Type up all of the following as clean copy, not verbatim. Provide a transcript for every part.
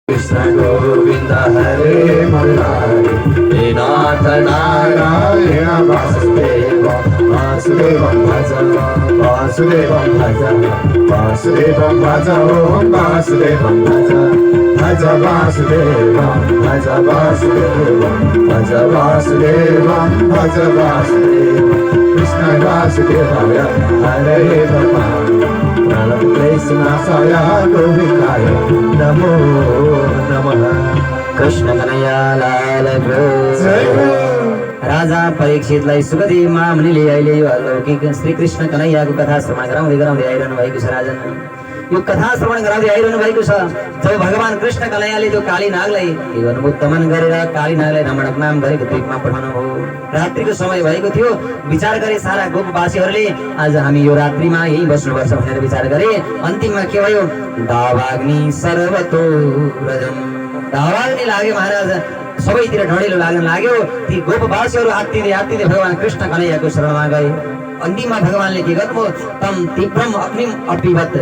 कृष्ण गोविंद हरे मुरारी हे नाथ नारायण वासुदेव वासुदेवं भज वासुदेवं भज वासुदेवं भज ओम वासुदेवं भज भज वासुदेवं भज वासुदेवं भज वासुदेवं भज वासुदेवं कृष्ण वासुदेवाय हरे नमः प्रणतक्लेशनाशाय गोविन्दाय नमो नमः। कृष्ण कन्हैया लाल को जय हो। राजा परीक्षितलाई सुखदी मामुनिले अहिले यो अलौकिक श्री कृष्ण कन्हैयाको कथा श्रवण गराउँदै आइरहनु भएको छ। राजन यो कथा श्रवण गराउँदै आइरहनु भएको छ। जब भगवान कृष्ण कन्हैयाले त्यो काली नागलाई के गर्नुभयो, दमन गरेर काली नागलाई रमणक नाम गरेको द्वीपमा पठाउनु भयो। रात्रिको समय भएको थियो। विचार गरे सारा गोपवासीहरूले आज हामी यो रात्रिमा यही बस्नुपर्छ भनेर विचार गरे। अन्तिममा के भयो, दावाग्नि सर्वतो रजम, दावाग्नि लाग्यो महाराज, सबैतिर ढडेलो लाग्न लाग्यो। ती गोपवासीहरू आत्तिँदै भगवान कृष्ण कन्हैयाको शरणमा गए। अन्तिममा भगवानले के गर्नुभयो, तम तीव्रम अग्निम अपिवत,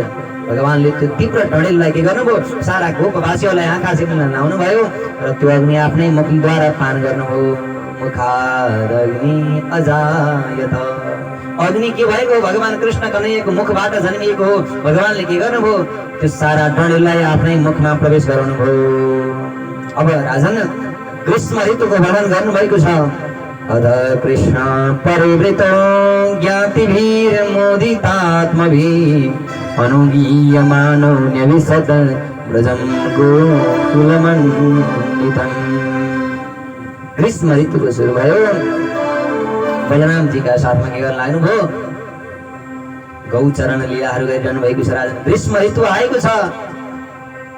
भगवानले त्यो तीव्र ढडेलोलाई के गर्नुभयो, सारा गोपवासीहरूलाई आँखा चिप्न लाउनु भयो र त्यो अग्नि आफ्नै मुखद्वारा पान गर्नुभयो। मुखादग्नि अजायत, अग्नि के भएको, भगवान कृष्ण कन्हैयाको मुखबाट जन्मिएको हो। भगवानले के गर्नुभयो, त्यो सारा ढडेलोलाई आफ्नै मुखमा प्रवेश गराउनु भयो। अब राजन ग्रीष्म ऋतुको वर्णन गर्नुभएको छ। अध कृष्ण परिवृतो ज्ञातिभिर्मोदितात्मभिः अनुगीयमानो न्यविशत व्रजं गोकुलमण्डितम्। ग्रीष्म ऋतुको सुरु भयो। बलरामजीका साथमा के गर्न लाग्नुभयो, गौचरण लीलाहरू गरिरहनु भएको छ। राजन ग्रीष्म ऋतु आएको छ।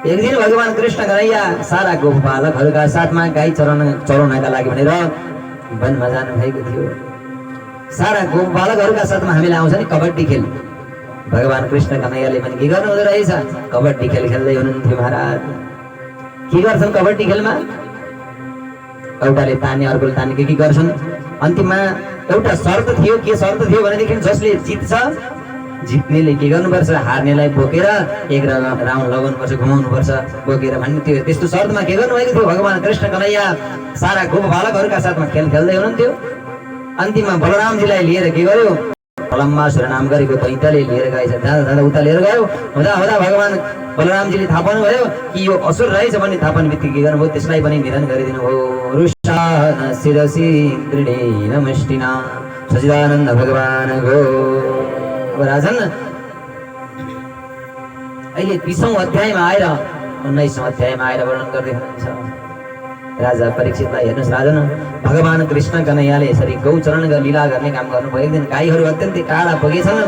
एक दिन भगवान कृष्ण कन्हैया सारा गोपालकहरूका साथमा गाई चराउनका लागि भनेर वनमा जानु भएको थियो। सारा गोपालकहरूका साथमा हामीले आउँछ नि कबड्डी खेल, भगवान कृष्ण कन्हैयाले पनि के गर्नु हुँदो रहेछ, कबड्डी खेल खेल्दै हुनुहुन्थ्यो। महाराज के गर्छन् कबड्डी खेलमा, एउटाले तान्ने अर्कोले तान्ने के गर्छन्। अन्तिममा एउटा शर्त थियो। के शर्त थियो भनेदेखि जसले जित्छ, जित्नेले के गर्नुपर्छ, हार्नेलाई बोकेर एक राउन्ड लगाउनुपर्छ, घुमाउनुपर्छ बोकेर भन्ने थियो। त्यस्तो शर्तमा के गर्नुभएको थियो, भगवान कृष्ण कन्हैया सारा गोपबालकहरूका साथमा खेल खेल्दै हुनुहुन्थ्यो। अन्तिममा बलरामजीलाई लिएर के गर्यो, फलम्मासुर नाम गरेको दैत्यले लिएर गएछ। जाँदा उता लिएर गयो। हुँदा भगवान बलरामजीले थाहा पाउनुभयो कि यो असुर रहेछ भन्ने थाहा पाउने बित्तिकै के गर्नुभयो, त्यसलाई पनि निधन गरिदिनु भयो। रुष्टान शिरसि दृढेन मुष्टिना सच्चिदानन्द भगवान गो। राजन अहिले 20औं अध्यायमा आएर 19औं अध्यायमा आएर वर्णन गर्दै हुनुहुन्छ। राजा परीक्षितलाई हेर्नुहोस् राजन, भगवान कृष्ण कन्हैयाले यसरी गौचरण लीला गर्ने काम गर्नुभयो। एक दिन गाईहरू अत्यन्तै टाढा पुगेछन्।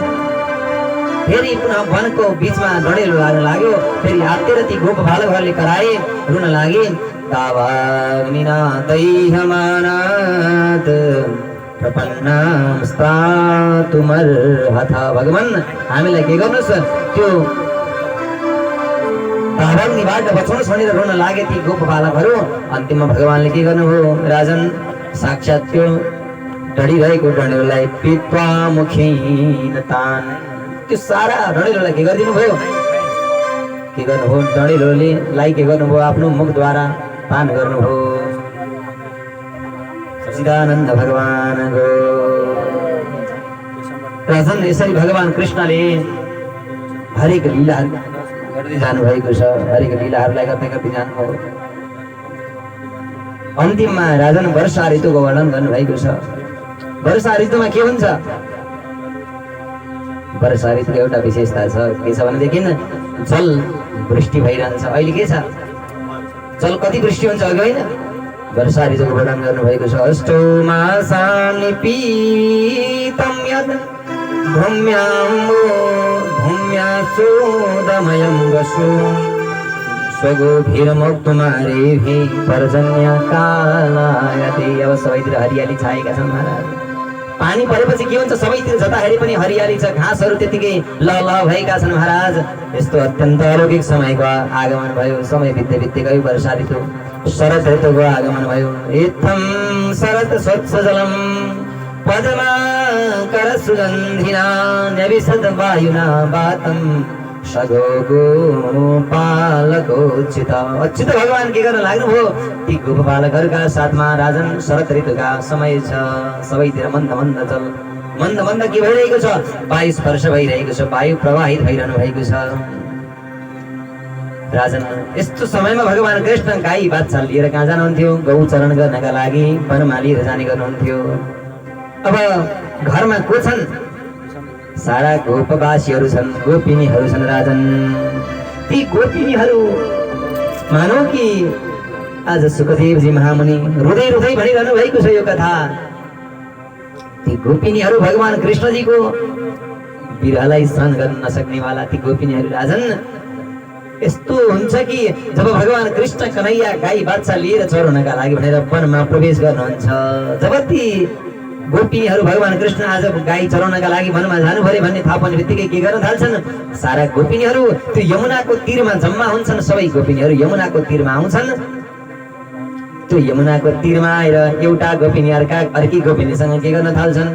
फेरि पुनः वनको बीचमा ढडेलो लाग्न लाग्यो। फेरि आत्तेर ती गोपबालकहरूले कराए, रुन लागे। दावाग्निनादैहमानात् प्रपन्नास्तातुमर्हथा, भगवान हामीलाई के गर्नुहोस्, त्यो दावाग्निबाट बचाउनुहोस् भनेर रुन लागे ती गोपबालकहरू। अन्तिममा भगवानले के गर्नुभयो, राजन साक्षात् त्यो ढडिरहेको ढडेलोलाई पित्वा मुखेन तान, त्यो सारा ढडेलोलाई के गरिदिनु भयो, के गर्नुभयो, ढडेलोले के गर्नुभयो, आफ्नो मुखद्वारा पान गर्नुभयो। सच्चिदानन्द भगवान गो। राजन यसरी भगवान कृष्णले हरेक लीलाहरू गर्दै जानुभएको छ। हरेक लीलाहरूलाई गर्दै जानुभयो। अन्तिममा राजन वर्षा ऋतुको वर्णन गर्नुभएको छ। वर्षा ऋतुमा के हुन्छ, वर्षा ऋतुको एउटा विशेषता छ। के छ भनेदेखि जल वृष्टि भइरहन्छ। अहिले के छ, जल कति वृष्टि हुन्छ अघि होइन। वर्षा ऋतुको वर्णन गर्नुभएको छ। अष्टौ मासानि पीतं यद् भूम्यासोदमयं वसु स्वगोभिर्मुक्तुमारेभिः पर्जन्यकालायते। अब सबैतिर हरियाली छाएका छन् महाराज। पानी परेपछि के हुन्छ, सबैतिर जता हेरे पनि हरियाली छ, घाँसहरू त्यतिकै लल भएका छन् महाराज। यस्तो अत्यन्त अलौकिक समयको आगमन भयो। समय बित्दै गयो वर्षा ऋतु, शरद ऋतुको आगमन भयो। इत्थं शरद स्वच्छ जलम पद्माकर सुगन्धिना न्यविशद वायुना वातं सगो गोपालको अच्युत अच्युत भगवान के गर्न लाग्नुभयो ती गोपालकहरूका साथमा राजन शरद ऋतुका समय छ सबैतिर मन्द मन्द जल मन्द मन्द के भइरहेको छ वायु स्पर्श भइरहेको छ वायु प्रवाहित भइरहनु भएको छ राजन यस्तो समयमा भगवान कृष्ण गाई बाछा लिएर कहाँ जानुहुन्थ्यो गौ चरण गर्नका लागि वनमा लिएर जाने गर्नुहुन्थ्यो अब घरमा को छन् सारा गोपवासीहरू छन् गोपिनीहरू छन् राजन ती गोपिनीहरू मानौ कि आज सुखदेवजी महामुनि रुँदै रुँदै भनिरहनु भएको छ यो कथा ती गोपिनीहरू भगवान कृष्णजीको विरहलाई सहन गर्न नसक्नेवाला ती गोपिनीहरू राजन यस्तो हुन्छ कि जब भगवान कृष्ण कन्हैया गाई बाछा लिएर चराउनका लागि भनेर वनमा प्रवेश गर्नुहुन्छ जब ती गोपिनीहरू भगवान कृष्ण आज गाई चराउनका लागि वनमा जानु पर्यो भन्ने थाहा पाउने बित्तिकै के गर्न थाल्छन् सारा गोपिनीहरू त्यो यमुनाको तीरमा जम्मा हुन्छन् सबै गोपिनीहरू यमुनाको तीरमा आउँछन् त्यो यमुनाको तीरमा आएर एउटा गोपिनी अर्की गोपिनीसँग के गर्न थाल्छन्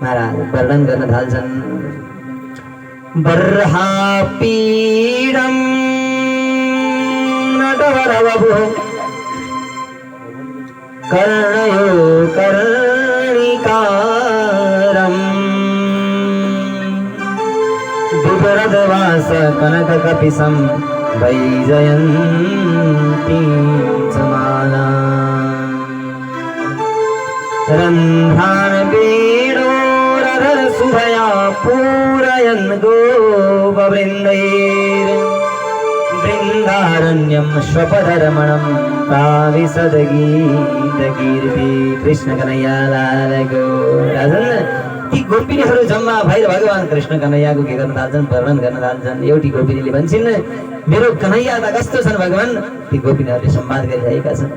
महाराज वर्णन गर्न थाल्छन् बर्हापीडं नटवरवभु कर्णयो कर्णिकारम् बिभ्रदवास कनककपिशं वैजयन्तीं समालाम् रन्ध्रान् वेणोरधर सुधया पूरयन् गोपवृन्दैर् वृन्दारण्यं स्वपदरमणं प्राविशदगीतकीर्ति कृष्ण कन्हैया लाल गो राजन ती गोपिनीहरू जम्मा भएर भगवान कृष्ण कन्हैयाको के गर्न थाल्छन् वर्णन गर्न थाल्छन् एउटी गोपिनीले भन्छन् मेरो कन्हैया त कस्तो छन् भगवान ती गोपिनीहरूले संवाद गरिरहेका छन्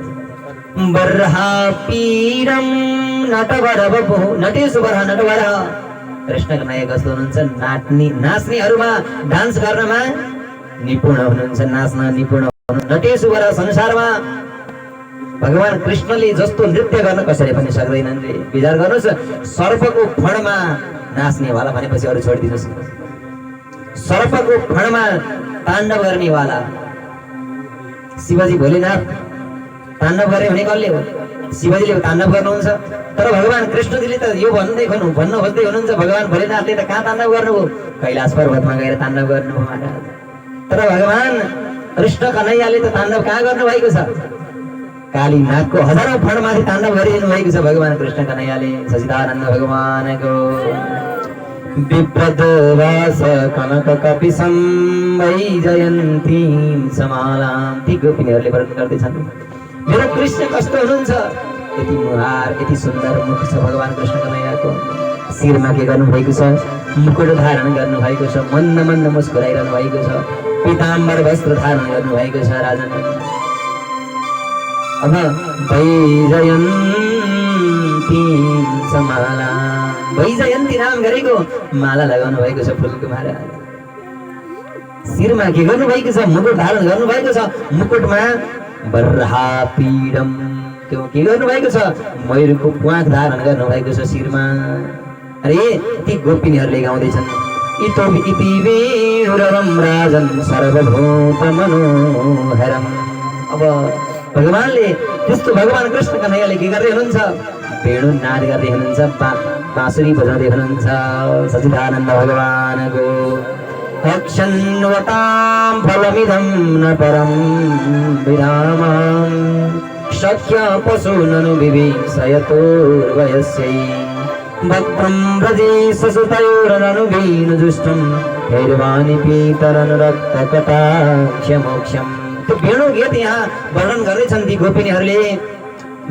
बर्हापीडं नटवरवभु नटेशु बर्हा नटवर कृष्ण कन्हैया कस्तो हुनुहुन्छ नाच्नेहरूमा डान्स गर्नमा निपुण हुनुहुन्छ नाच्न निपुण हुनुहुन्छ नटेशु बर्हा संसारमा भगवान कृष्णले जस्तो नृत्य गर्न कसैले पनि सक्दैनन् रे विचार गर्नुहोस् सर्पको फणमा नाच्नेवाला भनेपछि अरू छोडिदिनुहोस् सर्पको फणमा ताण्डव गर्नेवाला शिवजी भोलेनाथ ताण्डव गरे भने कसले हो शिवजीले ताण्डव गर्नुहुन्छ तर भगवान कृष्णजीले त यो भन्न खोज्दै हुनुहुन्छ भगवान भोलेनाथले त कहाँ ताण्डव गर्नुभयो कैलाश पर्वतमा गएर ताण्डव गर्नुभयो महाराज तर भगवान कृष्ण कन्हैयाले त ताण्डव कहाँ गर्नु भएको छ काली नागको हजारौं फणमाथि ताण्डव गरिदिनु भएको छ भगवान कृष्ण कन्हैयाले सचिदानन्द भगवानको विप्रदवास कनककपिशं वैजयन्तीं समालां ती गोपिनीहरूले वर्णन गर्दैछन् मेरो कृष्ण कस्तो हुनुहुन्छ यति मुहार यति सुन्दर मुख छ भगवान कृष्ण कन्हैयाको शिरमा के गर्नु भएको छ मुकुट धारण गर्नु भएको छ मन्द मन्द मुस्कुराइरहनु भएको छ पीताम्बर वस्त्र धारण गर्नु भएको छ राजन अब वैजयन्ती समाला वैजयन्ती नाम गरेको माला लगाउनु भएको छ फुलको महाराज शिरमा के गर्नु भएको छ मुकुट धारण गर्नु भएको छ मुकुटमा बर्हापीडम त्यो के गर्नु भएको छ मयूरको प्वाख धारण गर्नु भएको छ शिरमा अरे ती गोपिनीहरूले गाउँदैछन् इतो इति वेणुरवं राजन सर्वभूत मनोहरम अब भगवानले त्यस्तो भगवान कृष्ण कन्हैयाले के गर्दै हुनुहुन्छ वेणु नाद गर्दै हुनुहुन्छ बाँसुरी बजाउँदै हुनुहुन्छ सचिदानन्द भगवानको अक्षन्वतां फलमिदं न परं विरामां शक्य पशूननु विभीषयतोर्वयस्यै भक्तं व्रजे ससुतयोरनुवीनुजुष्टं हैर्वाणि पीतरन् रक्तकटाक्षमोक्षम् त्यो वेणु गीत यहाँ वर्णन गर्दैछन् ती गोपिनीहरूले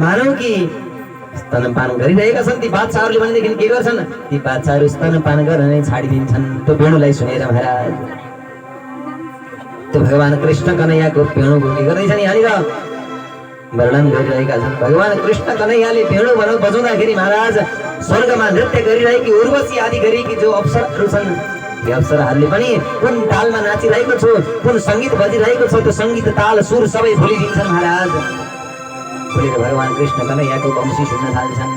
मानौ कि स्तनपान गरिरहेका छन् ती बादशाहहरूले भनेदेखि के गर्छन् ती बादशाहहरू स्तनपान गर्न नै छाडिदिन्छन् त्यो वेणुलाई सुनेर महाराज त्यो भगवान कृष्ण कन्हैयाको वेणुको के गर्दैछन् यहाँनिर वर्णन गरिरहेका छन् भगवान कृष्ण कन्हैयाले वेणु बजाउँदाखेरि महाराज स्वर्गमा नृत्य गरिरहेकी उर्वशी आदि गरेकी जो अप्सराहरू छन् ती अप्सराहरूले पनि कुन तालमा नाचिरहेको छु कुन सङ्गीत बजिरहेको छ त्यो सङ्गीत ताल सुर सबै भुलिदिन्छन् महाराज भुलेर भगवान कृष्ण कन्हैयाको वंशी सुन्न थाल्छन्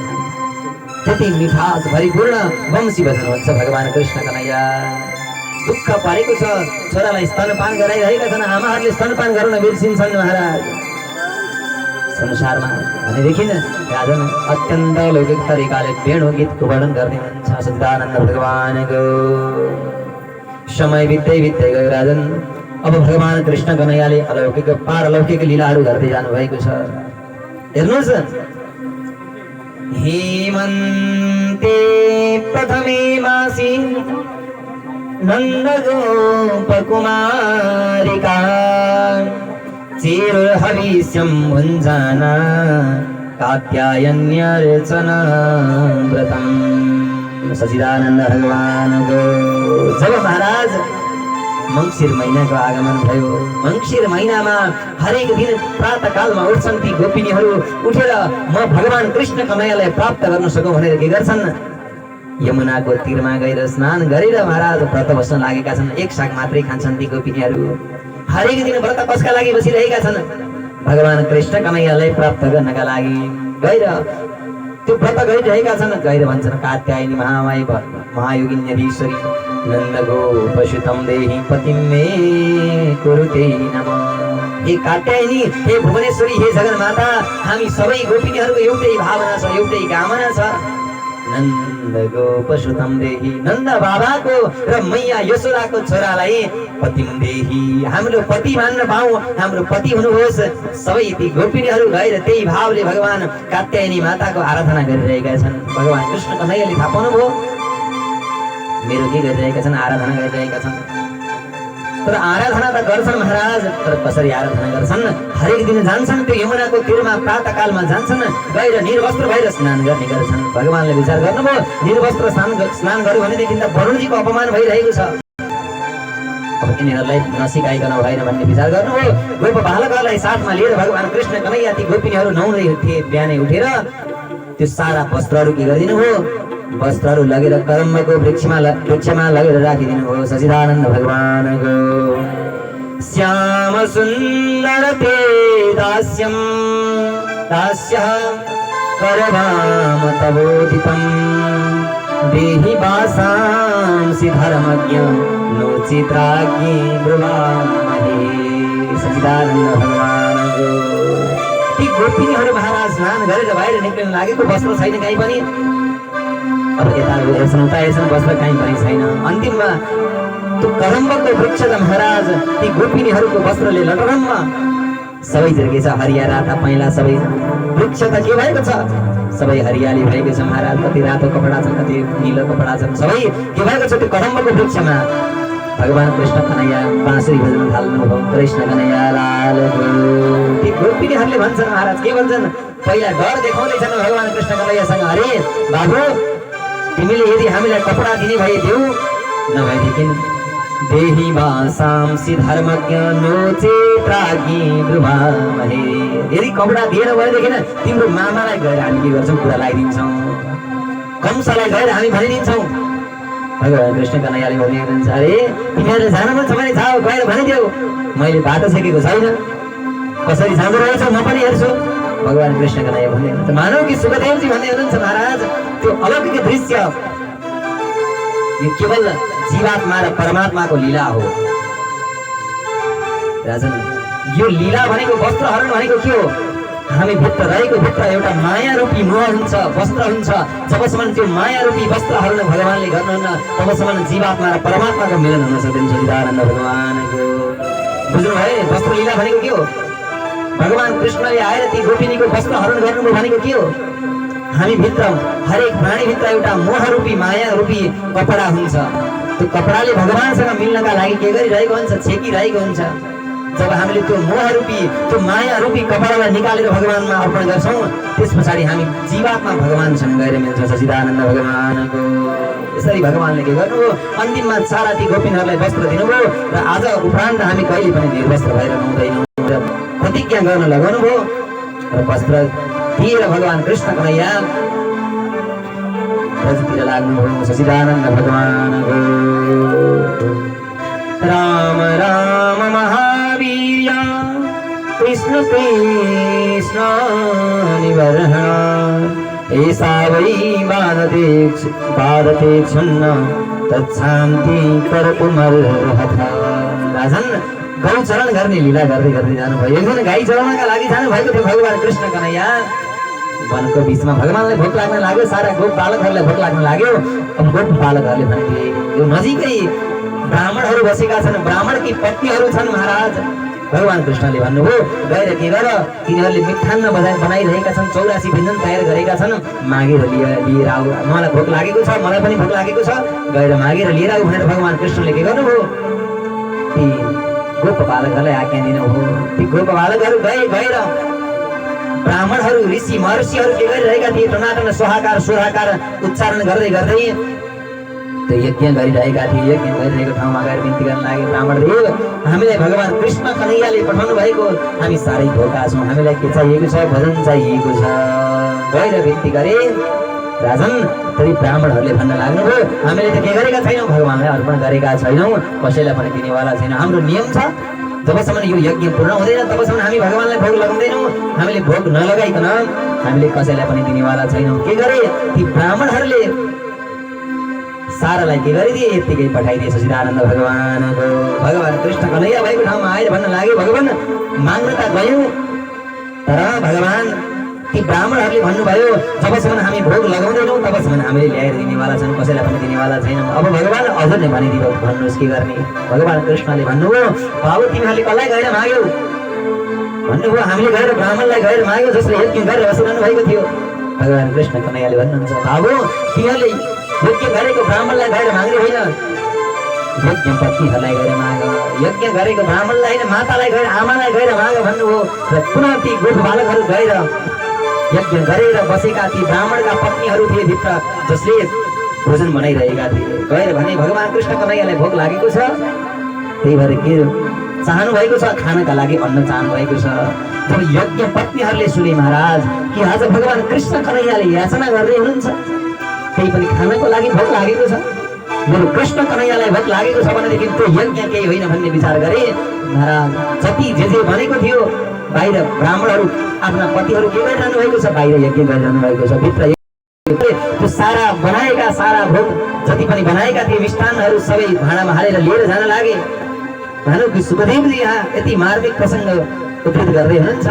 त्यति मिठास भरिपूर्ण वंशी बजाउनुहुन्छ भगवान कृष्ण कन्हैया दुःख परेको छ छोरालाई स्तनपान गराइरहेका छन् आमाहरूले स्तनपान गराउन बिर्सिन्छन् महाराज संसारमा भनेदेखि राजन अत्यन्त लौकिक तरिकाले वेणु गीतको वर्णन गर्ने हुनुहुन्छ सच्चिदानन्द भगवानको समय बित्दै बित्दै गयो राजन अब भगवान कृष्ण कन्हैयाले अलौकिक पारलौकिक लीलाहरू गर्दै जानुभएको छ हेर्नुहोस् हेमन्ते प्रथमे मासी नन्द गोपकुमारिका चिरहविष्यं भुञ्जना कात्यायन्यर्चना व्रतम सच्चिदानन्द भगवानको जब महाराज मंसिर महिनाको आगमन भयो मंसिर महिनामा हरेक दिन प्रातःकालमा उठ्छन् ती गोपिनीहरू उठेर म भगवान कृष्ण कन्हैयालाई प्राप्त गर्न सकौँ भनेर के गर्छन् यमुनाको तीरमा गएर स्नान गरेर महाराज व्रत बस्न लागेका छन् एक साग मात्रै खान्छन् ती गोपिनीहरू हरेक दिन व्रत कसका लागि बसिरहेका छन् भगवान कृष्ण कन्हैयालाई प्राप्त गर्नका लागि गएर त्यो व्रत गरिरहेका छन् गएर भन्छन् कात्यायनी महामाई महायोगिन्यधीश्वरी नन्द गोपसुतं देहि पतिं मे कुरुते नमः हे कात्यायनी हे भुवनेश्वरी हे जगन्माता हामी सबै गोपिनीहरूको एउटै भावना छ एउटै कामना छ नन्द गोपसुतं देहि नन्द बाबाको र मैया यशोदाको छोरालाई पतिं देहि हाम्रो पति मान्न पाऊँ हाम्रो पति हुनुहोस् सबै ती गोपिनीहरू गएर त्यही भावले भगवान कात्यायनी माताको आराधना गरिरहेका छन् भगवान कृष्ण कन्हैयाले थाहा पाउनुभयो मेरो के गरिरहेका छन् आराधना गरिरहेका छन् तर आराधना त गर्छन् महाराज तर कसरी आराधना गर्छन् हरेक दिन जान्छन् त्यो यमुनाको तीरमा प्रातःकालमा जान्छन् गएर निर्वस्त्र भएर स्नान गर्ने गर्छन् भगवानले विचार गर्नुभयो निर्वस्त्र स्नान गर्यो भनेदेखि त वरुणजीको अपमान भइरहेको छ अब यिनीहरूलाई नसिकाइकन भएन भन्ने विचार गर्नुभयो गोप बालकहरूलाई साथमा लिएर भगवान कृष्ण कन्हैया ती गोपिनीहरू नुहाउँदै थिए बिहानै उठेर त्यो सारा वस्त्रहरू के गरिदिनु हो वस्त्रहरू लगेर कर्मको वृक्षमा लगेर राखिदिनु हो सच्चिदानन्द भगवानको श्याम सुन्दर ते दास्यं दास्यः करवाम तवोदितं देहि वासांसि धर्मज्ञ नो चित्राज्ञे ब्रुवामहे सच्चिदानन्द भगवानको ती गोपिनीहरू महाराज स्नान गरेर बाहिर निक्लिन लागेको वस्त्र छैन कहीँ पनि अब यता हेर्छौँ त हेर्छौँ वस्त्र कहीँ पनि छैन अन्तिममा त्यो करम्बको वृक्ष त महाराज ती गोपिनीहरूको वस्त्रले लटरम्म सबै के छ हरिया राता पहेँला सबै वृक्ष त के भएको छ सबै हरियाली भएको छ महाराज कति रातो कपडा छन् कति नीलो कपडा छन् सबै के भएको छ त्यो करम्बको वृक्षमा भगवान कृष्ण कन्हैया बाँसुरी बजाउन थाल्नुभयो कृष्ण कन्हैया लालको ती गोपिनीहरूले भन्छन् महाराज के भन्छन् पहिला डर देखाउँदैछन् भगवान कृष्ण कन्हैयासँग अरे बाबु तिमीले यदि हामीलाई कपडा दिने भए देऊ नभएदेखि देहि वासांसि धर्मज्ञ नो चेत्राज्ञे ब्रुवामहे यदि कपडा दिएर भएदेखि तिम्रो मामालाई गएर हामी के गर्छौँ कुरा लगाइदिन्छौँ कंसलाई गएर हामी भनिदिन्छौँ भगवान कृष्ण कन्हैयाले भन्नुहुन्छ अरे तिमीहरूले जान मन छ भने जाऊ गएर भनिदेऊ मैले बाटो छेकेको छैन कसरी जाँदो रहेछ म पनि हेर्छु भगवान कृष्ण कन्हैया भन्दै हुनुहुन्छ मानव कि सुखदेवजी भन्दै हुनुहुन्छ महाराज त्यो अलौकिक दृश्य यो केवल जीवात्मा र परमात्माको लीला हो राजन यो लीला भनेको वस्त्रहरण भनेको के हो हामी भित्र रहेको भित्र एउटा माया रूपी मोह हुन्छ वस्त्र हुन्छ जबसम्म त्यो माया रूपी वस्त्रहरण भगवानले गर्नुहुन्न तबसम्म जीवात्मा र परमात्माको मिलन हुन सक्दैन सच्चिदानन्द भगवानको बुझ्नु भयो वस्त्र लीला भनेको के हो भगवान कृष्णले आएर ती गोपिनीको वस्त्रहरण गर्नुभयो भनेको के हो हामी भित्र हरेक प्राणी भित्र एउटा मोह रूपी माया रूपी कपडा हुन्छ त्यो कपडाले भगवानसँग मिल्नका लागि के गरिरहेको हुन्छ छेकिरहेको हुन्छ जब हामीले त्यो मोह रूपी त्यो माया रूपी कपडालाई निकालेर भगवानमा अर्पण गर्छौँ त्यस पछाडि हामी जीवात्मा भगवानसँग गएर मिल्छौँ सच्चिदानन्द भगवानको यसरी भगवानले के गर्नुभयो अन्तिममा सारा ती गोपिनीहरूलाई वस्त्र दिनुभयो र आज उपरान्त हामी कहिले पनि निर्वस्त्र भएर नुहाउँदैनौँ र प्रतिज्ञा गर्न लगाउनु भयो र वस्त्र दिएर भगवान कृष्ण कन्हैया ब्रजतिर लाग्नुभयो सच्चिदानन्द भगवानको राम राम महावीर कृष्ण कृष्ण निवर्हण ऐसा वै भारते क्षुण्ण तत्शान्ति कर्तुमर्हता। राजन गौचरण गर्ने लीला गर्दै गर्दै जानुभयो। एकजना गाई चराउनका लागि जानुभएको थियो भगवान कृष्ण कन्हैया। वनको बिचमा भगवानलाई भोक लाग्न लाग्यो, सारा गोप बालकहरूलाई भोक लाग्न लाग्यो। अब गोप बालकहरूले भने यो नजिकै ब्राह्मणहरू बसेका छन्, ब्राह्मणकी पत्नीहरू छन् महाराज। भगवान कृष्णले भन्नुभयो गएर के गर, तिनीहरूले मिठान्न बनाइरहेका छन्, 84 व्यञ्जन तयार गरेका छन्, मागेर लिएर आऊ। मलाई भोक लागेको छ, मलाई पनि भोक लागेको छ, गएर मागेर लिएर आऊ भनेर भगवान कृष्णले के गर्नुभयो, ती गोप बालकहरूलाई आज्ञा दिनुभयो। ती गोप बालकहरू गएर ब्राह्मणहरू ऋषि महर्षिहरू के गरिरहेका थिए, टनाटन स्वाहाकार सुराकार उच्चारण गर्दै गर्दै त्यो यज्ञ गरिरहेका थिए। यज्ञ गरिरहेको ठाउँमा गएर बिन्ती गर्न लागे, ब्राह्मणदेव हामीलाई भगवान कृष्ण कन्हैयाले पठाउनु भएको, हामी साह्रै भोका छौँ, हामीलाई के चाहिएको छ, भोजन चाहिएको छ। गएर बिन्ती गरे राजन। तरी ब्राह्मणहरूले भन्न लाग्नुभयो हामीले त के गरेका छैनौँ, भगवानलाई अर्पण गरेका छैनौँ, कसैलाई पनि दिनेवाला छैन। हाम्रो नियम छ जबसम्म यो यज्ञ पूर्ण हुँदैन तबसम्म हामी भगवानलाई भोग लगाउँदैनौँ, हामीले भोग नलगाइकन हामीले कसैलाई पनि दिनेवाला छैनौँ। के गरे ती ब्राह्मणहरूले सारालाई के गरिदिए, यत्तिकै पठाइदिए सचिदानन्द भगवानको। भगवान कृष्ण कन्हैया भएको ठाउँमा आएर भन्न लाग्यो भगवान माग्न त गयौँ, तर भगवान ती ब्राह्मणहरूले भन्नुभयो जबसम्म हामी भोग लगाउँदैनौँ तबसम्म हामीले ल्याएर दिनेवाला छन्, कसैलाई पनि दिनेवाला छैनौँ। अब भगवान अझ नै भनिदिनु भन्नुहोस् के गर्ने। भगवान कृष्णले भन्नुभयो बाबु तिमीहरूले कसलाई गएर माग्यौ भन्नुभयो, हामीले गएर ब्राह्मणलाई गएर माग्यौ जसले यज्ञ गरेर बसिरहनु भएको थियो। भगवान कृष्ण कन्हैयाले भन्नुहुन्छ बाबु तिमीहरूले यज्ञ गरेको ब्राह्मणलाई गएर माग्ने होइन, यज्ञ पत्नीहरूलाई गएर माग, यज्ञ गरेको ब्राह्मणलाई होइन मातालाई गएर आमालाई गएर माग भन्नुभयो। र पुनः ती गोप बालकहरू गएर यज्ञ गरेर बसेका ती ब्राह्मणका पत्नीहरू थिए भित्र जसले भोजन बनाइरहेका थिए। गएर भने भगवान कृष्ण कन्हैयालाई भोक लागेको छ, त्यही भएर के चाहनु भएको छ, खानका लागि अन्न चाहनु भएको छ। जब यज्ञ पत्नीहरूले सुने महाराज कि आज भगवान कृष्ण कन्हैयाले याचना गर्दै हुनुहुन्छ, केही पनि खानको लागि भोक लागेको छ, मेरो कृष्ण कन्हैयालाई भोक लागेको छ भनेदेखि त्यो यज्ञ केही होइन भन्ने विचार गरे महाराज। जति जे भनेको थियो बाहिर ब्राह्मणहरू आफ्ना पतिहरू के गरिरहनु भएको छ, बाहिर यज्ञ गरिरहनु भएको छ। भित्र त्यो सारा बनाएका सारा भोग जति पनि बनाएका थिए मिष्टान्नहरू सबै भाँडामा हालेर लिएर जान लागे। भानु सुखदेवजी यहाँ यति मार्मिक प्रसङ्ग उद्धृत गर्दै हुनुहुन्छ।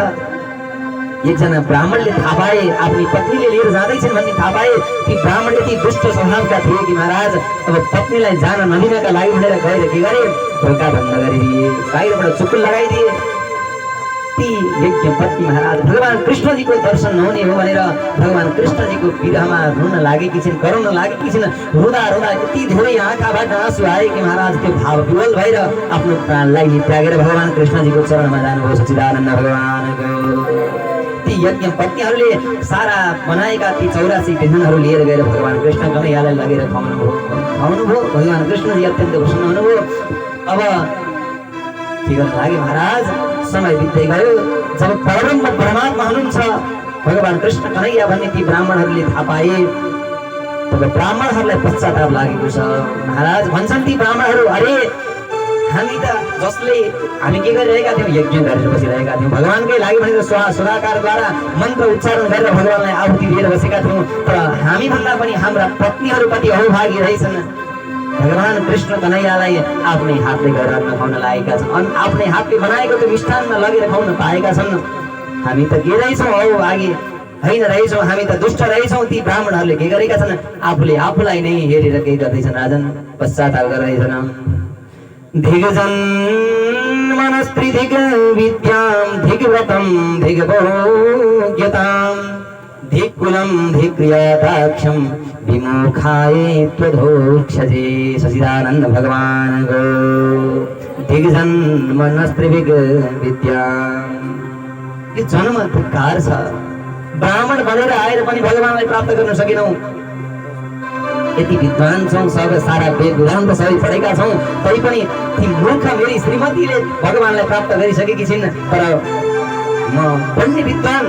एकजना ब्राह्मणले थाहा पाए आफ्नी पत्नीले लिएर जाँदैछन् भन्ने थाहा पाए, ती ब्राह्मण यति दुष्ट स्वभावका थिए कि महाराज अब पत्नीलाई जान नदिनका लागि भनेर गएर के गरे, ढोका बन्द गरिदिए, बाहिरबाट चुप्पी लगाइदिए। ती यज्ञ पत्नी महाराज भगवान कृष्णजीको दर्शन नहुने हो भनेर भगवान कृष्णजीको विरहमा रुन लागेकी छिन्, कराउन लागेकी छिन्। रुँदा रुँदा यति धेरै आँखाबाट आँसु आए कि महाराज त्यो भाव विवल भएर आफ्नो प्राणलाई त्यागेर भगवान कृष्णजीको चरणमा जानुभयो सच्चिदानन्द भगवानको। ती यज्ञ पत्नीहरूले सारा बनाएका ती 84 व्यञ्जनहरू लिएर गएर भगवान कृष्ण कन्हैयालाई लगेर खुवाउनुभयो। भगवान कृष्णजी अत्यन्त प्रसन्न हुनुभयो। अब के गर्न लागे महाराज, समय बित्दै गयो। जब परब्रह्म परमात्मा हुनुहुन्छ भगवान कृष्ण कन्हैया भन्ने ती ब्राह्मणहरूले थाहा पाए, तब ब्राह्मणहरूलाई पश्चाताप लागेको छ। महाराज भन्छन् ती ब्राह्मणहरू, अरे हामी त जसले हामी के गरिरहेका थियौँ, यज्ञ गरेर बसिरहेका थियौँ, भगवानकै लागि भनेर सुराकारद्वारा मन्त्र उच्चारण गरेर भगवानलाई आहुति दिएर बसेका थियौँ, तर हामी भन्दा पनि हाम्रा पत्नीहरू कति अभागी रहेछन्। भगवान कृष्ण कन्हैयालाई आफ्नै हातले गएर अन्न खुवाउन लागेका छन्, आफ्नै हातले बनाएको त्यो मिष्टान्न लगेर खुवाउन पाएका छन्। हामी त के रहेछौँ हौ आगे होइन रहेछौँ, हामी त दुष्ट रहेछौँ। ती ब्राह्मणहरूले के गरेका छन्, आफूले आफूलाई नै हेरेर केही गर्दैछन् राजन, पश्चाताप गर्दैछन्। धिगजन मनस्त्री धिग विद्याम धिगव्रतम धिगभोग्यताम धिक्कुलम धिक्रियादाक्षम विमुखाये त्वधोक्षजे। सचिदानन्द भगवान गो धिगजन मनस्त्री धिग विद्या। यो जन्म धिक्कार छ। ब्राह्मण बनेर आएर पनि भगवानलाई प्राप्त गर्न सकेनौँ। यति विद्वान छौँ, सब सारा वेद वेदान्त सबै पढेका छौँ, तैपनि ती मूर्ख मेरी श्रीमतीले भगवानलाई प्राप्त गरिसकेकी छिन्। तर म बन्ने विद्वान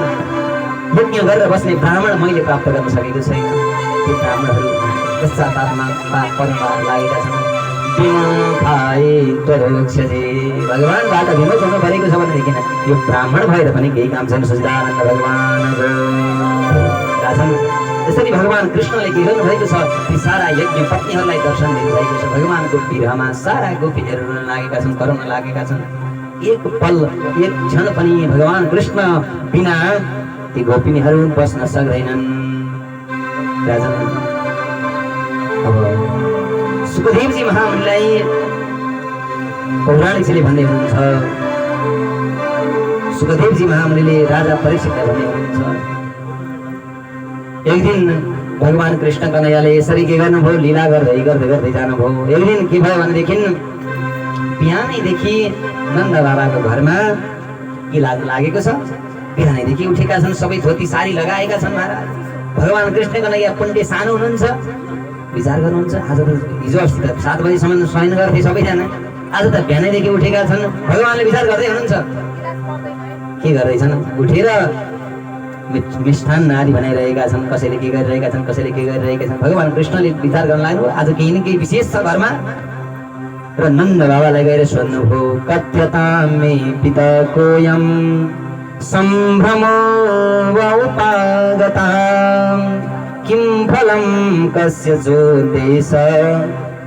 यज्ञ गरेर बस्ने ब्राह्मण मैले प्राप्त गर्न सकेको छैन। ती ब्राह्मणहरू पश्चातापमा परमा लागेका छन्। विमुखाये त्वधोक्षजे। भगवानबाट विमुख हुनु परेको छ भनेदेखि यो ब्राह्मण भएर पनि केही काम छैन। सच्चिदानन्द भगवान राजन यसरी भगवान कृष्णले के गर्नु भएको छ, ती सारा यज्ञ पत्नीहरूलाई दर्शन दिनुभएको छ। भगवानको विरहमा सारा गोपीहरू रुन लागेका छन्, कराउन लागेका छन्। एक पल एक क्षण पनि भगवान कृष्ण बिना ती गोपिनीहरू बस्न सक्दैनन्। राजन अब सुखदेवजी महामुनिलाई पौराणिकले भन्दै हुनुहुन्छ, सुखदेवजी महामुनिले राजा परीक्षितलाई भन्दै हुनुहुन्छ, एक दिन भगवान कृष्ण कन्हैयाले यसरी के गर्नुभयो, लीला गर्दै गर्दै गर्दै जानुभयो। एक दिन के भयो भनेदेखि बिहानैदेखि नन्द बाबाको घरमा के लाग्नु लागेको छ, बिहानैदेखि उठेका छन्, सबै धोती साडी लगाएका छन्। महाराज भगवान कृष्ण कन्हैया पुण्य सानो हुनुहुन्छ, विचार गर्नुहुन्छ। आज त हिजो अस्ति त 7 बजीसम्म शयन गर्थे सबैजना, आज त बिहानैदेखि उठेका छन्। भगवानले विचार गर्दै हुनुहुन्छ, के गर्दैछन्, उठेर मिष्ठान्न आदि बनाइरहेका छन्, कसैले के गरिरहेका छन्, कसैले के गरिरहेका छन्। भगवान कृष्णले विचार गर्न लाग्नु, आज केही न केही विशेष छ घरमा। र नन्द बाबालाई गएर सोध्नुभयो, कथ्यतां मे पिता कोयम सम्भ्रमो वा उपागतां किं फलं कस्य चोद्देश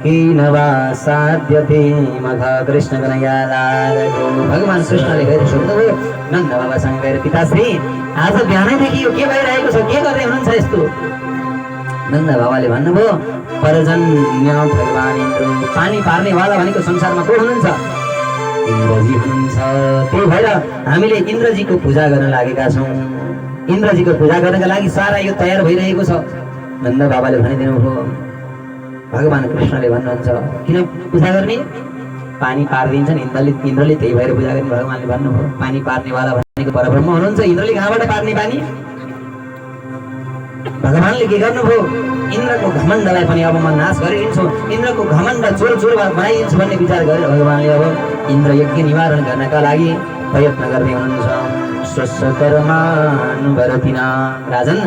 किन वा साध्यते मघ कृष्ण कन्हैया लाल को। भगवान कृष्णले गएर सोध्नुभयो नन्द बाबासँग गएर, पिताश्री आज बिहानैदेखि यो के भइरहेको छ, के गर्दै हुनुहुन्छ यस्तो? नन्द बाबाले भन्नुभयो, परजन्य भगवान इन्द्र, पानी पार्नेवाला भनेको संसारमा को हुनुहुन्छ? इन्द्रजी हुनुहुन्छ। त्यही भएर हामीले इन्द्रजीको पूजा गर्न लागेका छौँ। इन्द्रजीको पूजा गर्नका लागि सारा यो तयार भइरहेको छ। नन्द बाबाले भनिदिनु भयो। भगवान कृष्णले भन्नुहुन्छ, किन पूजा गर्ने? पानी पारिदिन्छन् इन्द्रले, त्यही भएर पूजा गर्ने। भगवानले भन्नुभयो, पानी पार्नेवाला भनेको परब्रह्म हुनुहुन्छ, इन्द्रले कहाँबाट पार्ने पानी? भगवानले के गर्नुभयो, इन्द्रको घमण्डलाई पनि अब म नाश गरिदिन्छु, इन्द्रको घमण्ड चोर बनाइदिन्छु भन्ने विचार गरेर भगवानले अब इन्द्र यज्ञ निवारण गर्नका लागि प्रयत्न गर्दै हुनुहुन्छ। स्वस्वकर्मानुवर्तिना। राजन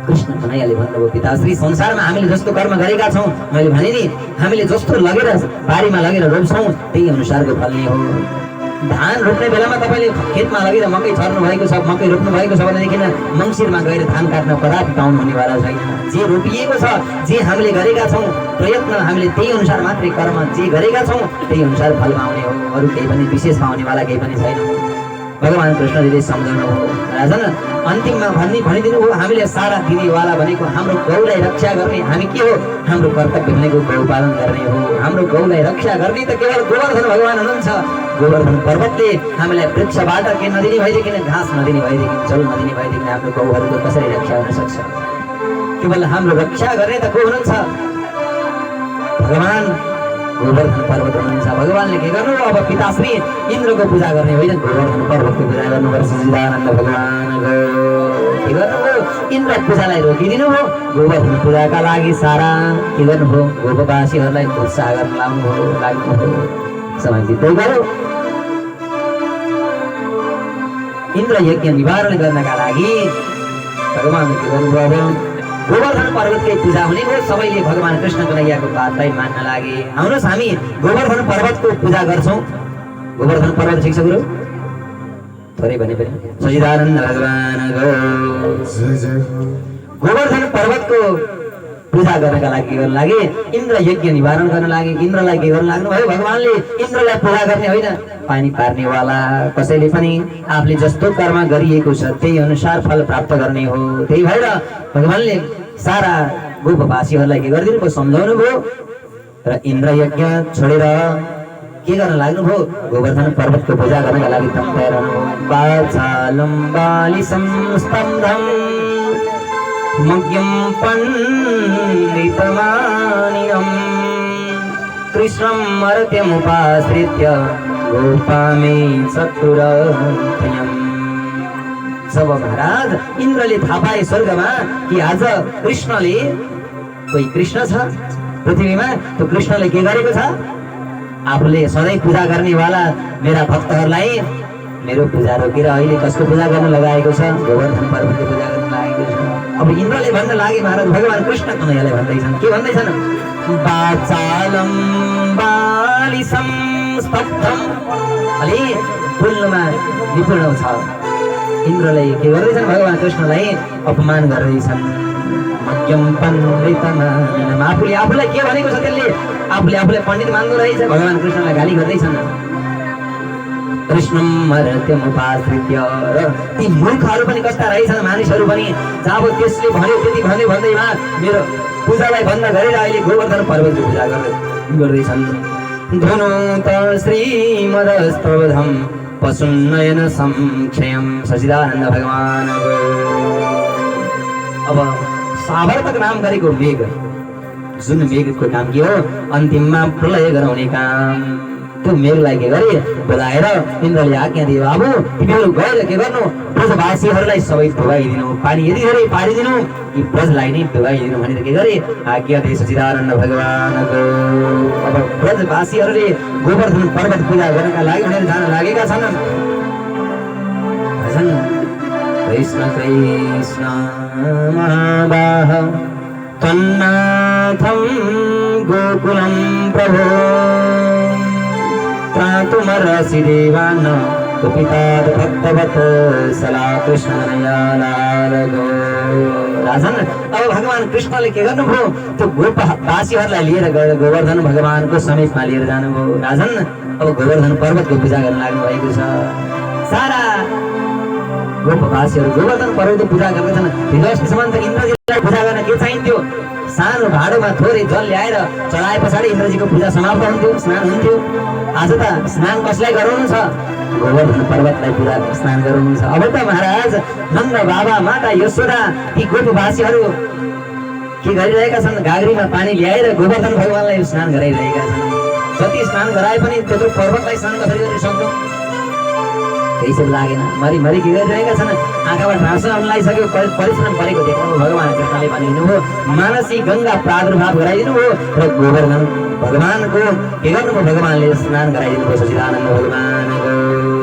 कृष्ण कन्हैयाले भन्नुभयो, पिताश्री संसारमा हामीले जस्तो कर्म गरेका छौँ, मैले भने नि हामीले जस्तो लगेर बारीमा लगेर रोप्छौँ त्यही अनुसारको फल्ने हो। धान रोप्ने बेलामा तपाईँले खेतमा लगेर मकै छर्नु भएको छ, मकै रोप्नु भएको छ भनेदेखि मङ्सिरमा गएर धान काट्न कदापि पाउनु हुनेवाला छैन। जे रोपिएको छ, जे हामीले गरेका छौँ प्रयत्न, हामीले त्यही अनुसार मात्रै कर्म जे गरेका छौँ त्यही अनुसार फल पाउने हो, अरू केही पनि विशेष पाउनेवाला केही पनि छैन। भगवान कृष्णले सम्झाउनु हो। राजन अन्तिममा भनिदिनु हो, हामीले सारा दिनेवाला भनेको हाम्रो गौलाई रक्षा गर्ने, हामी के हो, हाम्रो कर्तव्य भनेको गौ पालन गर्ने हो। हाम्रो गौलाई रक्षा गर्ने त केवल गोवर्धन भगवान हुनुहुन्छ। गोवर्धन पर्वतले हामीलाई वृक्षबाट के नदिने भएदेखि, घाँस नदिने भएदेखि, जल नदिने भएदेखि हाम्रो गौहरूको कसरी रक्षा हुन सक्छ? केवल हाम्रो रक्षा गर्ने त को हुनुहुन्छ? भगवान गोवर्धन पर्वत हुनुहुन्छ। भगवानले के गर्नु, अब पिताश्री इन्द्रको पूजा गर्ने होइन, गोवर्धन पर्वतको पूजा गर्नुपर्छ। सच्चिदानन्द भगवानको के गर्नुभयो, इन्द्र पूजालाई रोकिदिनु हो, गोवर्धन पूजाका लागि सारा के गर्नुभयो, गोपवासीहरूलाई उत्साह गर्न लाग्नुभयो। समय बित्दै गयो। इन्द्र यज्ञ निवारण गर्नका लागि भगवानले के गर्नुभयो, गोवर्धन पर्वतकै पूजा हुने हो। सबैले भगवान कृष्ण कन्हैयाको बातलाई मान्न लागे। आउनुहोस् हामी गोवर्धन पर्वतको पूजा गर्छौँ। गोवर्धन पर्वत ठिक छ गुरु? थोरै भने पनि सच्चिदानन्द भगवानको गोवर्धन पर्वतको पूजा गर्नका लागि के गर्न लागे, इन्द्र यज्ञ निवारण गर्न लागे। इन्द्रलाई के गर्न लाग्नु भयो, भगवानले इन्द्रलाई पूजा गर्ने होइन, पानी पार्नेवाला, कसैले पनि आफूले जस्तो कर्म गरिएको छ त्यही अनुसार फल प्राप्त गर्ने हो। त्यही भएर भगवानले सारा गोपवासीहरूलाई के गरिदिनु भयो, सम्झाउनु भयो र इन्द्र यज्ञ छोडेर के गर्न लाग्नुभयो, गोवर्धन पर्वतको पूजा गर्नका लागि तयार हुनुभयो। वाचालं बालिसं स्तब्धं मग्यं पण्डितमानिनं कृष्णं मर्त्यमुपाश्रित्य गोपामे चतुरप्रियम्। जब महाराज इन्द्रले थाहा पाए स्वर्गमा कि आज कृष्णले, कोही कृष्ण छ पृथ्वीमा, त्यो कृष्णले के गरेको छ, आफूले सधैँ पूजा गर्नेवाला मेरा भक्तहरूलाई मेरो पूजा रोकेर अहिले कसको पूजा गर्न लगाएको छ, गोवर्धन पर्वतको पूजा गर्न लागेको छ। अब इन्द्रले भन्न लागे, महाराज भगवान कृष्ण कन्हैयाले भन्दैछन्, के भन्दैछन्, वाचालं बालिसं स्तब्धं। अलि बोल्नुमा निपुण छ, इन्द्रलाई के गर्दैछन् भगवान कृष्णलाई अपमान गर्दैछन् मध्यम पण्डितमान आफूले आफूलाई के भनेको छ त्यसले आफूले आफूलाई पण्डित मान्दो रहेछ भगवान कृष्णलाई गाली गर्दैछन् कृष्णम मर्त्यमुपाश्रित्य र ती मूर्खहरू पनि कस्ता रहेछन् मानिसहरू पनि जब त्यसले भन्यो त्यति भन्दैमा मेरो पूजालाई बन्द गरेर अहिले गोवर्धन पर्वतको पूजा गर्दैछन् धनु त श्रीमदस्तवधम पशुन्नयन संक्षयम सचिदानन्द भगवान अब सावर्तक नाम गरेको मेघ जुन मेघको काम के हो अन्तिममा प्रलय गराउने काम त्यो मेघलाई के गरे बोलाएर इन्द्रले आज्ञा दियो बाबु तिमीहरू गएर के गर्नु ब्रजवासीहरूलाई सबै डुबाइदिनु पानी यदि धेरै पारिदिनु यी ब्रजलाई नै डुबाइदिनु भनेर के गरे आज्ञा दिए सचिदानन्द भगवानको अब ब्रजवासीहरूले गोवर्धन पर्वत पूजा गर्नका लागि भनेर जान लागेका छन् भजन कृष्ण कृष्ण महाबाह तन्नाथं गोकुलं प्रभो त्रातुमर्हसि देवान् कुपिताद् भक्तवत् सला कृष्णनयालाल गो राजन अब भगवान कृष्णले के गर्नुभयो त्यो गोपवासीहरूलाई लिएर गएर गोवर्धन भगवानको समीपमा लिएर जानुभयो राजन अब गोवर्धन पर्वतको पूजा गर्न लाग्नु भएको छ सारा गोपवासीहरू गोवर्धन पर्वतको पूजा गर्दैछन् हिजोसम्म त इन्द्रजीलाई पूजा गर्न के चाहिन्थ्यो सानो भाँडोमा थोरै जल ल्याएर चढाए पछाडि इन्द्रजीको पूजा समाप्त हुन्थ्यो स्नान हुन्थ्यो आज त स्नान कसलाई गराउनु छ गोवर्धन पर्वतलाई पूजा स्नान गराउनु छ अब त महाराज नन्द बाबा माता यशोदा ती गोपवासीहरू के गरिरहेका छन् गाग्रीमा पानी ल्याएर गोवर्धन भगवानलाई स्नान गराइरहेका छन् जति स्नान गराए पनि त्यत्रो पर्वतलाई स्नान कसरी गर्न सक्छौँ केही सब लागेन मरि के गरिरहेका छन् आँखाबाट हाँसो आउन लागिसक्यो परिश्रम गरेको देख्नु भगवान कृष्णले भनिदिनु हो मानसी गङ्गा प्रादुर्भाव गराइदिनु हो र गोवर्धन भगवानको के गर्नुभयो भगवानले स्नान गराइदिनु भयो सचिदानन्द भगवानको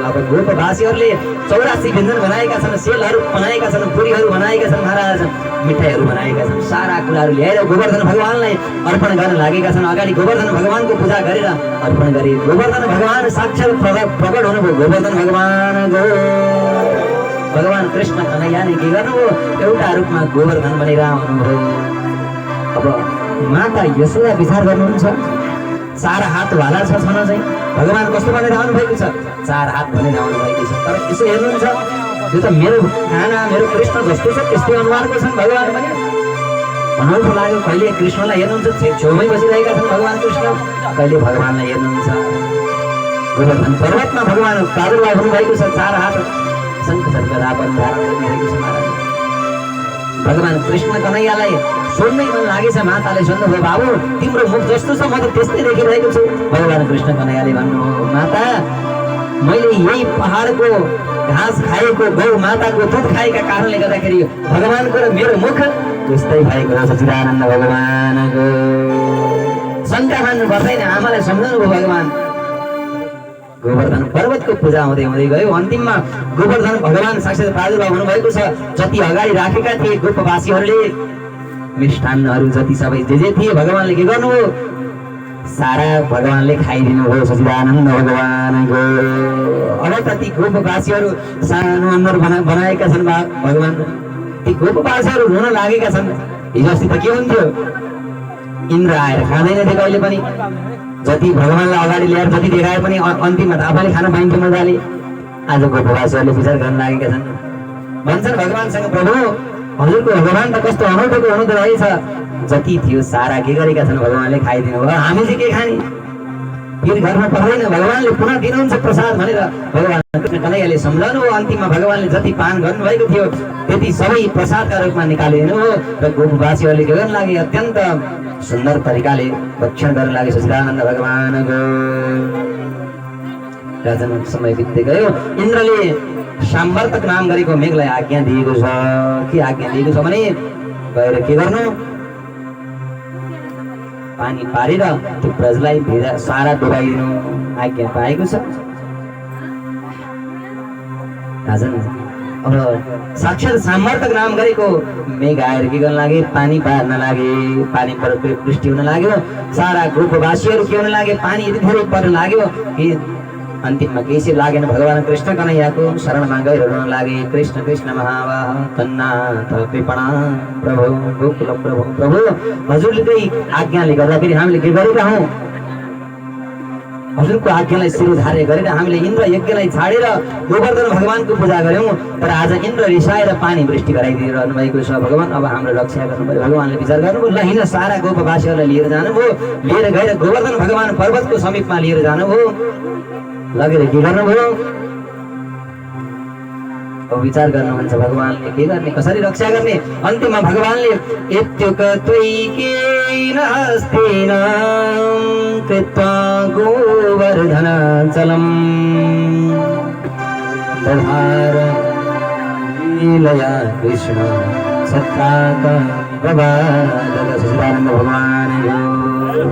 अब गोपवासीहरूले 84 व्यञ्जन बनाएका छन् सेलहरू बनाएका छन् पुरीहरू बनाएका छन् महाराज मिठाईहरू बनाएका छन् सारा कुराहरू ल्याएर गोवर्धन भगवानलाई अर्पण गर्न लागेका छन् अगाडि गोवर्धन भगवानको पूजा गरेर अर्पण गरे गोवर्धन भगवान साक्षात् प्रकट हुनुभयो गोवर्धन भगवानको भगवान कृष्ण कन्हैयाले के गर्नुभयो एउटा रूपमा गोवर्धन बनेर आउनुभयो अब माता यशोदा विचार गर्नुहुन्छ 4 हात वाला छ छन चाहिँ भगवान कस्तो बनेर आउनु भएको छ 4 हात भनेर आउनु भएको छ तर यसो हेर्नुहुन्छ यो त मेरो काना मेरो कृष्ण जस्तो छ त्यस्तै अनुहारको छन् भगवान पनि अनौठो लाग्यो कहिले कृष्णलाई हेर्नुहुन्छ छेउमै बसिरहेका छन् भगवान कृष्ण कहिले भगवानलाई हेर्नुहुन्छ गोवर्धन पर्वतमा भगवान प्रादुर्भाव हुनुभएको छ 4 हात शङ्ख चक्र रावण धारण गरिरहेको छ महाराज भगवान कृष्ण कन्हैयालाई सोध्नै मन लागेछ माताले सोध्नुभयो बाबु तिम्रो मुख जस्तो छ म त त्यस्तै देखिरहेको छु भगवान कृष्ण कन्हैयाले भन्नुभयो माता मैले यही पहाडको घाँस खाएको गौ माताको दुध खाएका कारणले गर्दाखेरि भगवानको र मेरो मुख त्यस्तै भएको छ सचिदानन्द भगवानको शङ्का मान्नु पर्दैन आमालाई सम्झाउनुभयो भगवान गोवर्धन पर्वतको पूजा हुँदै हुँदै गयो अन्तिममा गोवर्धन भगवान साक्षात् प्रादुर्भाव हुनुभएको छ जति अगाडि राखेका थिए गोपवासीहरूले मिष्ठान्नहरू जति सबै जे थिए भगवानले के गर्नुभयो सारा भगवानले खाइदिनु भयो सचिदानन्द भगवानको अब त ती गोपवासीहरू सानो अनुहार बनाएका छन् भगवान ती गोपवासीहरू रुन लागेका छन् हिजो अस्ति त के हुन्थ्यो इन्द्र आएर खाँदैन थियो कहिले पनि जति भगवानलाई अगाडि ल्याएर जति देखाए पनि अन्तिममा त आफैले खान पाइन्थ्यो मजाले आज गोपवासीहरूले विचार गर्न लागेका छन् भन्छन् भगवानसँग प्रभु हजुरको भगवान त कस्तो अनौठोको हुनुहुँदो रहेछ जति थियो सारा के गरेका छन् भगवानले खाइदिनु भयो हामी चाहिँ के खाने फेरि घरमा पर्दैन भगवानले पुनः दिनुहुन्छ प्रसाद भनेर भगवान कृष्ण कन्हैयाले सम्झाउनु हो अन्तिममा भगवानले जति पान गर्नुभएको थियो त्यति सबै प्रसादका रूपमा निकालिदिनु हो र गोपवासीहरूले के गर्न लागे अत्यन्त सुन्दर तरिकाले भक्षण गर्न लागे सचिदानन्द भगवानको राजन समय बित्दै गयो इन्द्रले साम्वर्तक नाम गरेको मेघलाई आज्ञा दिएको छ के आज्ञा दिएको छ भने गएर के गर्नु पानी पारेर त्यो ब्रजलाई भेरा सारा डुबाइदिनु आज्ञा पाएको छ राजन अब साक्षात् साम्वर्तक नाम गरेको मेघ आएर के गर्न लागे पानी पार्न लागे पानी वृष्टि हुन लाग्यो सारा गोपवासीहरू के हुन लागे पानी यति धेरै पर्न लाग्यो कि अन्तिममा केही लागेन भगवान कृष्ण कन्हैयाको शरणमा गएर रुन लागे। कृष्ण कृष्ण महावाह तन्नाथ कृपणा प्रभु गोकुल प्रभु। प्रभु हजुरले आज्ञाले गर्दाखेरि हामीले के गरेका हौँ? हजुरको आज्ञालाई शिरोधार्य गरेर हामीले इन्द्र यज्ञलाई छाडेर गोवर्धन भगवानको पूजा गर्यौं। तर आज इन्द्र रिसाएर पानी वृष्टि गराइदिइरहनु भएको छ। भगवान अब हाम्रो रक्षा गर्नु पर्यो। भगवानले विचार गर्नुभयो, ल हिँड सारा गोपवासीहरूलाई लिएर जानुभयो। लिएर गएर गोवर्धन भगवान पर्वतको समीपमा लिएर जानुभयो। लगेर के गर्नुभयो? अब विचार गर्नुहुन्छ भगवानले के गर्ने, कसरी रक्षा गर्ने। अन्तिममा भगवानले यत्युक त्वयिकेन हस्तेन कृत्वा गोवर्धन चलम् दधार लीलया कृष्ण सत्तानन्द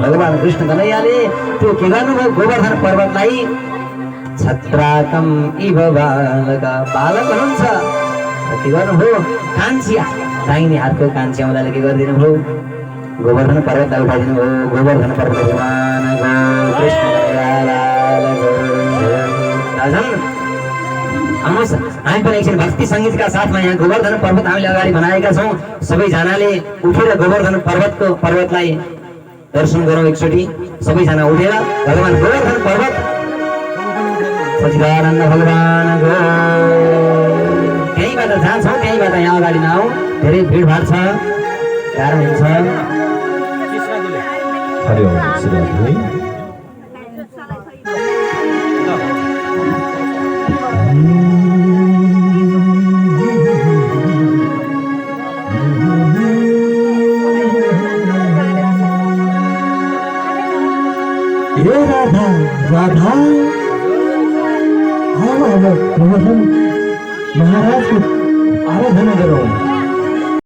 भगवान कृष्ण कन्हैयाले त्यो के गर्नुभयो? गोवर्धन पर्वतलाई छत्राकम इव बालका बालक हुनुहुन्छ के गर्नुभयो? कान्छी दाहिने हातको कान्छी आउँदाले के गरिदिनु भयो? गोवर्धन पर्वतलाई उठाइदिनु भयो। गोवर्धन पर्वत भगवान कृष्ण आउनुहोस्, हामी पनि एकछिन भक्ति सङ्गीतका साथमा यहाँ गोवर्धन पर्वत हामीले अगाडि बनाएका छौँ। सबैजनाले उठेर गोवर्धन पर्वतलाई दर्शन गरौँ एकचोटि। सबैजना उठेर भगवान गोवर्धन पर्वत सच्चिदानन्द भगवानको त्यहीँबाट जान्छौँ, त्यहीँबाट यहाँ अगाडि नआऊ, धेरै भिडभाड छ, गाह्रो हुन्छ। राधा राधा गोवर्धन महाराज को आराधना करो।